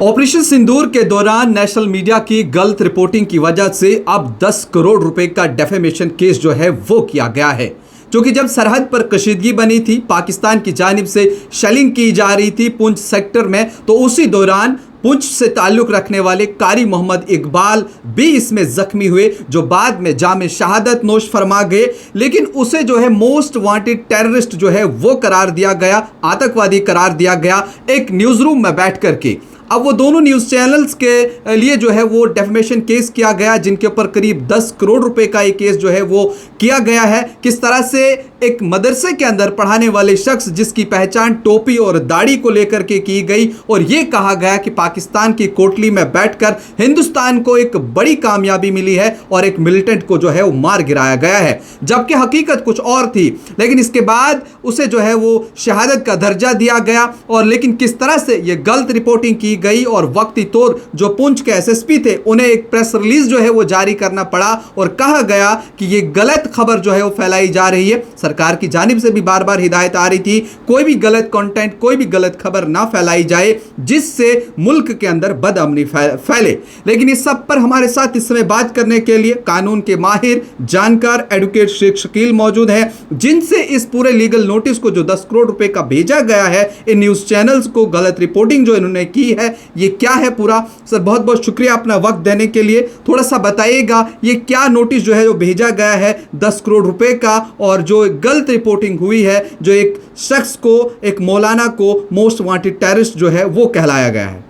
Operation सिंदूर के दौरान national media की गलत रिपोर्टिंग की वजह से अब 10 करोड़ रुपए का डेफेमेशन केस जो है वो किया गया है। क्योंकि जब सरहद पर कशीदगी बनी थी, पाकिस्तान की जानिब से शेलिंग की जा रही थी पुंछ सेक्टर में, तो उसी दौरान पुंछ से ताल्लुक रखने वाले कारी मोहम्मद इकबाल भी इसमें जख्मी हुए, जो बाद में जामे शहादत नोश फरमा गए। लेकिन उसे जो है मोस्ट वांटेड टेररिस्ट जो है वो करार दिया गया, आतंकवादी करार दिया गया एक न्यूज़ रूम में बैठ करके। अब वो दोनों न्यूज़ चैनल्स के लिए जो है वो डेफमेशन केस किया गया, जिनके ऊपर करीब 10 करोड़ रुपए का एक केस जो है वो किया गया है। किस तरह से एक मदरसे के अंदर पढ़ाने वाले शख्स जिसकी पहचान टोपी और दाढ़ी को लेकर के की गई, और ये कहा गया कि पाकिस्तान की कोटली में बैठकर हिंदुस्तान को एक बड़ी कामयाबी मिली है और एक मिलिटेंट को जो है वो मार गिराया गया है, जबकि हकीकत कुछ और थी। लेकिन इसके बाद उसे जो है वो शहादत का दर्जा दिया गया। और लेकिन किस तरह से ये गलत रिपोर्टिंग की गई और वक्ती तौर जो पुंछ के एसएसपी थे उन्हें एक प्रेस रिलीज जो है वो जारी करना पड़ा और कहा गया कि ये गलत खबर जो है वो फैलाई जा रही है। सरकार की जानिब से भी बार बार हिदायत आ रही थी कोई भी गलत कंटेंट, कोई भी गलत खबर ना फैलाई जाए जिससे मुल्क के अंदर बदअमनी फैले। लेकिन इस सब पर हमारे साथ इस समय बात करने के लिए कानून के माहिर जानकार एडवोकेट शेख शकील मौजूद हैं, जिनसे इस पूरे लीगल नोटिस को जो 10 करोड़ रुपए का भेजा गया है इन न्यूज चैनल्स को, गलत रिपोर्टिंग जो इन्होंने की है, ये क्या है पूरा। सर बहुत बहुत शुक्रिया अपना वक्त देने के लिए। थोड़ा सा बताइएगा ये क्या नोटिस जो है जो भेजा गया है 10 करोड़ रुपए का, और जो गलत रिपोर्टिंग हुई है, जो एक शख्स को, एक मौलाना को मोस्ट वांटेड टेररिस्ट जो है वो कहलाया गया है।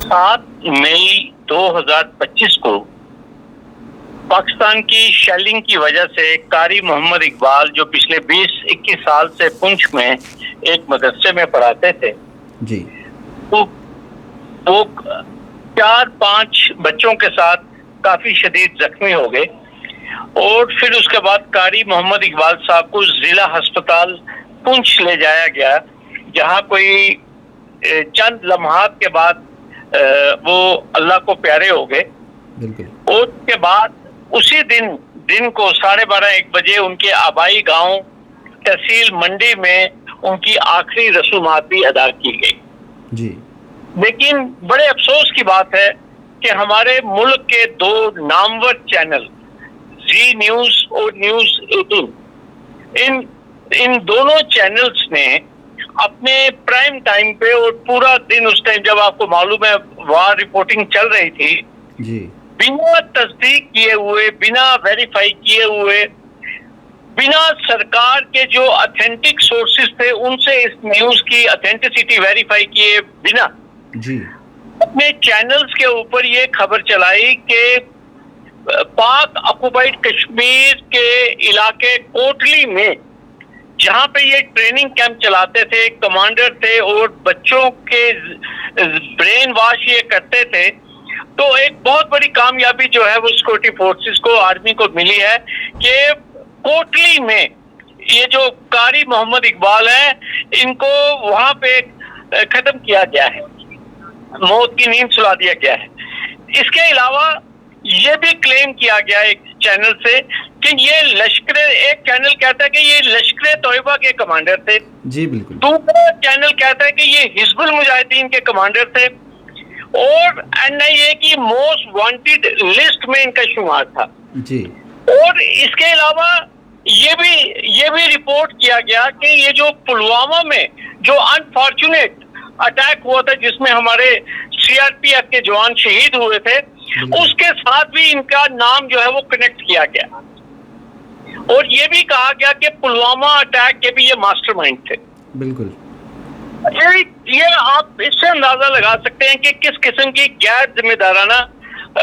7 मई 2025 को पाकिस्तान की शेलिंग की वजह से कारी मोहम्मद इकबाल, जो पिछले 20-21 साल से पुंछ में एक मदरसे में पढ़ाते थे जी, वो 4-5 बच्चों के साथ काफी शदीद जख्मी हो गए। और फिर उसके बाद कारी मोहम्मद इकबाल साहब को जिला अस्पताल पुंछ ले जाया गया, जहां कोई चंद लम्हात के बाद वो अल्लाह को प्यारे हो गए। और उसके बाद उसी दिन को 12:30-1 बजे उनके आबाई गांव तहसील मंडी में उनकी आखिरी रसूमात भी अदा की गई जी। लेकिन बड़े अफसोस की बात है कि हमारे मुल्क के 2 नामवर चैनल जी न्यूज और न्यूज 18, इन दोनों चैनल्स ने अपने प्राइम टाइम पे और पूरा दिन, उस टाइम जब आपको मालूम है वहां रिपोर्टिंग चल रही थी जी, बिना तस्दीक किए हुए, बिना वेरीफाई किए हुए, बिना सरकार के जो ऑथेंटिक सोर्सेज थे उनसे इस न्यूज की ऑथेंटिसिटी वेरीफाई किए बिना जी, अपने चैनल्स के ऊपर ये खबर चलाई कि पाक ऑक्युपाइड कश्मीर के इलाके कोटली में, जहां पे ये ट्रेनिंग कैंप चलाते थे, कमांडर थे और बच्चों के ब्रेन वॉश ये करते थे, तो एक बहुत बड़ी कामयाबी जो है वो सिक्योरिटी फोर्सेस को, आर्मी को मिली है कि कोटली में ये जो कारी मोहम्मद इकबाल है इनको वहां पे खत्म किया गया है, मौत की नींद सुला दिया गया है। इसके अलावा ये भी क्लेम किया गया एक चैनल से कि ये एक चैनल कहता है कि ये लश्कर तोयबा के कमांडर थे जी, बिल्कुल। दूसरा चैनल कहता है कि ये हिजबुल मुजाहिदीन के कमांडर थे और एनआईए की मोस्ट वांटेड लिस्ट में इनका शुमार था जी। और इसके अलावा ये भी रिपोर्ट किया गया कि ये जो पुलवामा में जो अनफॉर्चुनेट अटैक हुआ था जिसमें हमारे सीआरपीएफ के जवान शहीद हुए थे, उसके साथ भी इनका नाम जो है वो कनेक्ट किया गया और ये भी कहा गया कि पुलवामा अटैक के भी ये मास्टरमाइंड थे। बिल्कुल। ये आप इससे अंदाजा लगा सकते हैं कि किस किस्म की गैर जिम्मेदाराना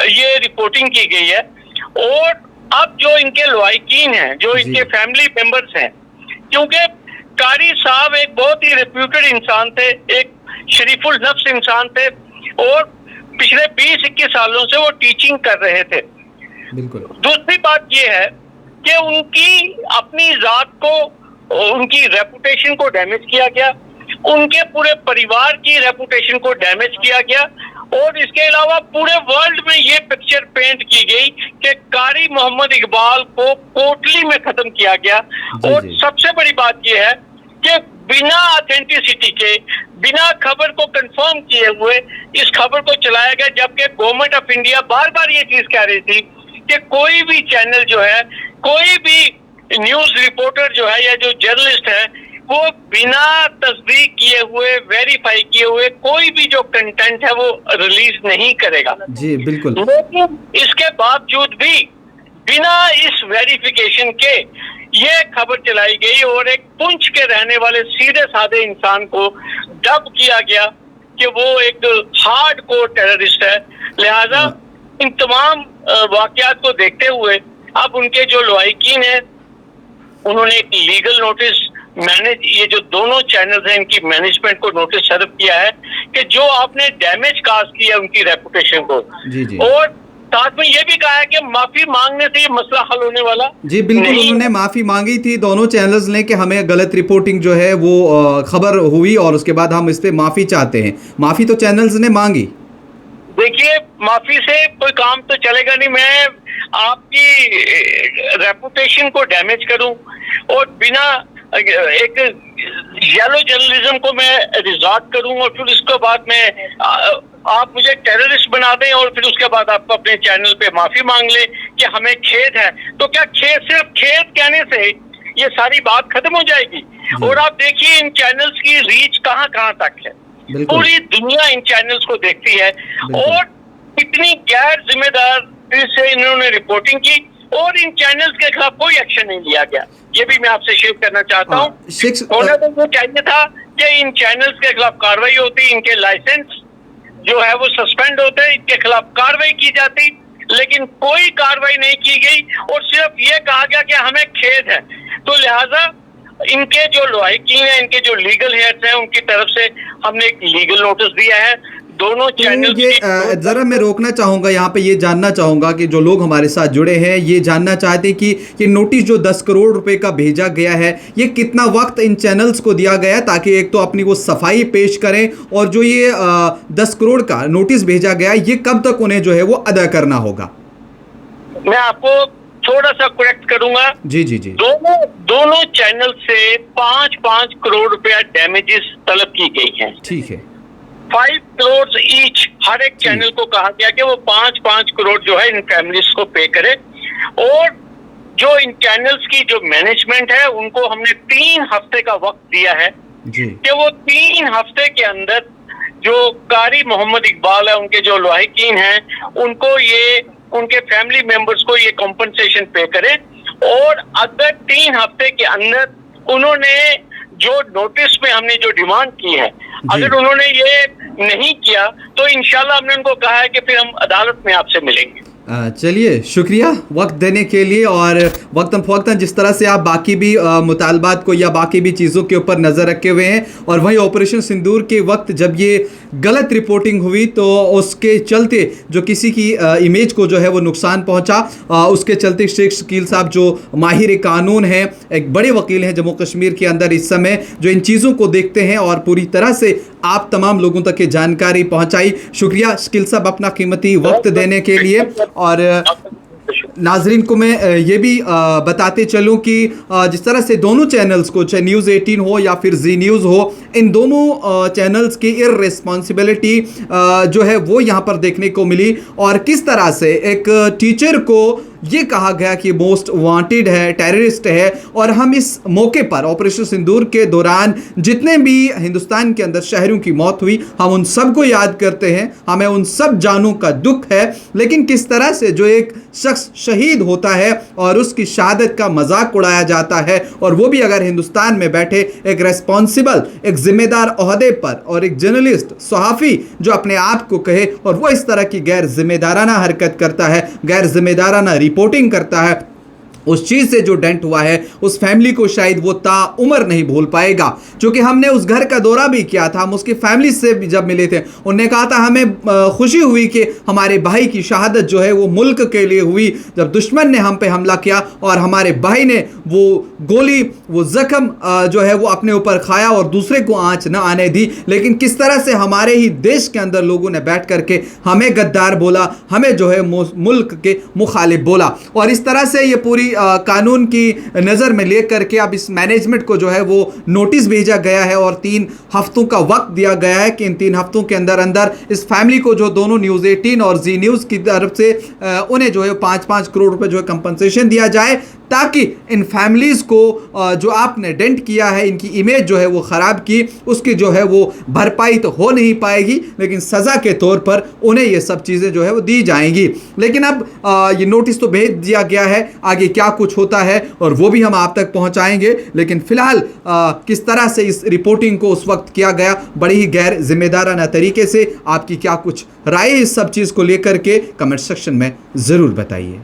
ये रिपोर्टिंग की गई है। और अब जो इनके लवाकिन हैं, जो इनके फैमिली मेंबर्स हैं, क्योंकि कारी साहब एक बहुत ही रेप्यूटेड इंसान थे, एक शरीफुल नफ्स इंसान थे और पिछले 20-21 सालों से वो टीचिंग कर रहे थे। बिल्कुल। दूसरी बात ये है कि उनकी अपनी जात को, उनकी रेपुटेशन को डैमेज किया गया, उनके पूरे परिवार की रेपुटेशन को डैमेज किया गया और इसके अलावा पूरे वर्ल्ड में ये पिक्चर पेंट की गई कि कारी मोहम्मद इकबाल को कोटली में खत्म किया गया। और सबसे बड़ी बात ये है कि बिना ऑथेंटिसिटी के, बिना खबर को कंफर्म किए हुए इस खबर को चलाया गया, जबकि गवर्नमेंट ऑफ इंडिया बार बार ये चीज कह रही थी कि कोई भी चैनल जो है, कोई भी न्यूज रिपोर्टर जो है या जो जर्नलिस्ट है, वो बिना तस्दीक किए हुए, वेरीफाई किए हुए कोई भी जो कंटेंट है वो रिलीज नहीं करेगा। जी बिल्कुल। लेकिन इसके बावजूद भी बिना इस वेरिफिकेशन के ये खबर चलाई गई और एक पुंछ के रहने वाले सीधे साधे इंसान को डब किया गया कि वो एक हार्ड कोर टेररिस्ट है। लिहाजा इन तमाम वाकयात को देखते हुए अब उनके जो लवाहिकीन है उन्होंने एक लीगल नोटिस ये जो दोनों चैनल्स हैं इनकी मैनेजमेंट को नोटिस सर्व किया है कि जो आपने डैमेज काज किया उनकी रेपुटेशन को। जी जी। और साथ में ये भी कहा है कि माफी मांगने से ये मसला हल होने वाला जी बिल्कुल। उन्होंने माफी मांगी थी दोनों चैनल्स ने कि हमें गलत रिपोर्टिंग जो है वो खबर हुई और उसके बाद हम इस पे माफी चाहते हैं। माफी तो चैनल्स ने मांगी। देखिए, माफी से कोई काम तो चलेगा नहीं। मैं आपकी रेपुटेशन को डैमेज करूं और बिना एक येलो जर्नलिज्म को मैं रिजॉर्ट करूं और फिर उसके बाद में आप मुझे टेररिस्ट बना दें और फिर उसके बाद आप अपने चैनल पे माफी मांग ले कि हमें खेद है, तो क्या सिर्फ खेद कहने से ये सारी बात खत्म हो जाएगी? और आप देखिए इन चैनल्स की रीच कहां कहां तक है, पूरी दुनिया इन चैनल्स को देखती है और इतनी गैर जिम्मेदार से इन्होंने रिपोर्टिंग की और इन चैनल्स के खिलाफ कोई एक्शन नहीं लिया गया। ये भी मैं आपसे शेयर करना चाहता हूँ। होना तो वो चाहिए था कि इन चैनल्स के खिलाफ कार्रवाई होती, इनके लाइसेंस जो है वो सस्पेंड होते, इनके खिलाफ कार्रवाई की जाती, लेकिन कोई कार्रवाई नहीं की गई और सिर्फ ये कहा गया कि हमें खेद है। तो लिहाजा इनके जो लवाहिकीन है, इनके जो लीगल हेड्स हैं, उनकी तरफ से हमने एक लीगल नोटिस दिया है दोनों चैनल। ये जरा मैं रोकना चाहूंगा यहाँ पे, ये जानना चाहूंगा कि जो लोग हमारे साथ जुड़े हैं ये जानना चाहते हैं कि ये नोटिस जो 10 करोड़ रुपए का भेजा गया है ये कितना वक्त इन चैनल्स को दिया गया ताकि एक तो अपनी वो सफाई पेश करें और जो ये 10 करोड़ का नोटिस भेजा गया ये कब तक उन्हें जो है वो अदा करना होगा? मैं आपको थोड़ा सा करेक्ट करूंगा। जी जी जी। दोनों चैनल से 5-5 करोड़ रुपया डैमेजेस तलब की गई है। ठीक है। 5 करोड़ ईच हर एक चैनल को कहा गया कि वो 5-5 करोड़ जो है इन फैमिलीज को पे करे और जो इन चैनल्स की जो मैनेजमेंट है उनको हमने 3 हफ्ते का वक्त दिया है कि वो 3 हफ्ते के अंदर जो कारी मोहम्मद इकबाल है, उनके जो लवाहिकीन हैं, उनको ये उनके फैमिली मेंबर्स को ये कॉम्पनसेशन पे करे और अगर 3 हफ्ते के अंदर उन्होंने जो नोटिस में हमने जो डिमांड की है अगर उन्होंने ये नहीं किया तो इंशाल्लाह हमने उनको कहा है कि फिर हम अदालत में आपसे मिलेंगे। चलिए, शुक्रिया वक्त देने के लिए और वक्तन फ़वक्तन जिस तरह से आप बाकी भी मुतालबात को या बाकी भी चीज़ों के ऊपर नज़र रखे हुए हैं और वहीं ऑपरेशन सिंदूर के वक्त जब ये गलत रिपोर्टिंग हुई तो उसके चलते जो किसी की इमेज को जो है वो नुकसान पहुंचा, उसके चलते शेख शकील साहब जो माहिर कानून हैं, एक बड़े वकील हैं जम्मू कश्मीर के अंदर इस समय, जो इन चीज़ों को देखते हैं और पूरी तरह से आप तमाम लोगों तक ये जानकारी पहुंचाई। शुक्रिया शकील साहब अपना कीमती वक्त देने के लिए। और नाजरीन को मैं ये भी बताते चलूँ कि जिस तरह से दोनों चैनल्स को, चाहे न्यूज़ 18 हो या फिर जी न्यूज़ हो, इन दोनों चैनल्स की इररिस्पॉन्सिबिलिटी जो है वो यहाँ पर देखने को मिली और किस तरह से एक टीचर को ये कहा गया कि मोस्ट वांटेड है, टेररिस्ट है। और हम इस मौके पर ऑपरेशन सिंदूर के दौरान जितने भी हिंदुस्तान के अंदर शहरों की मौत हुई हम उन सब को याद करते हैं, हमें उन सब जानों का दुख है, लेकिन किस तरह से जो एक शख्स शहीद होता है और उसकी शहादत का मजाक उड़ाया जाता है और वो भी अगर हिंदुस्तान में बैठे एक रेस्पॉन्सिबल, एक जिम्मेदार ओहदे पर और एक जर्नलिस्ट, सहाफ़ी जो अपने आप को कहे और वो इस तरह की गैर जिम्मेदाराना हरकत करता है, गैर जिम्मेदाराना रिपोर्टिंग करता है, उस चीज़ से जो डेंट हुआ है उस फैमिली को शायद वो ताउम्र नहीं भूल पाएगा। क्योंकि हमने उस घर का दौरा भी किया था, हम उसकी फैमिली से भी जब मिले थे उन्होंने कहा था हमें खुशी हुई कि हमारे भाई की शहादत जो है वो मुल्क के लिए हुई, जब दुश्मन ने हम पे हमला किया और हमारे भाई ने वो गोली, वो जख्म जो है वो अपने ऊपर खाया और दूसरे को आंच न आने दी। लेकिन किस तरह से हमारे ही देश के अंदर लोगों ने बैठ करके हमें गद्दार बोला, हमें जो है मुल्क के मुखालिफ बोला और इस तरह से ये पूरी कानून की नज़र में लेकर के अब इस मैनेजमेंट को जो है वो नोटिस भेजा गया है और 3 हफ्तों का वक्त दिया गया है कि इन 3 हफ्तों के अंदर अंदर इस फैमिली को जो दोनों न्यूज़ 18 और जी न्यूज़ की तरफ से उन्हें जो है 5-5 करोड़ रुपए जो है कंपनसेशन दिया जाए, ताकि इन फैमिलीज़ को जो आपने डेंट किया है, इनकी इमेज जो है वो ख़राब की, उसकी जो है वो भरपाई तो हो नहीं पाएगी, लेकिन सज़ा के तौर पर उन्हें ये सब चीज़ें जो है वो दी जाएंगी। लेकिन अब ये नोटिस तो भेज दिया गया है, आगे क्या कुछ होता है और वो भी हम आप तक पहुंचाएंगे। लेकिन फ़िलहाल किस तरह से इस रिपोर्टिंग को उस वक्त किया गया, बड़ी ही गैर जिम्मेदाराना तरीके से, आपकी क्या कुछ राय इस सब चीज़ को लेकर के कमेंट सेक्शन में ज़रूर बताइए।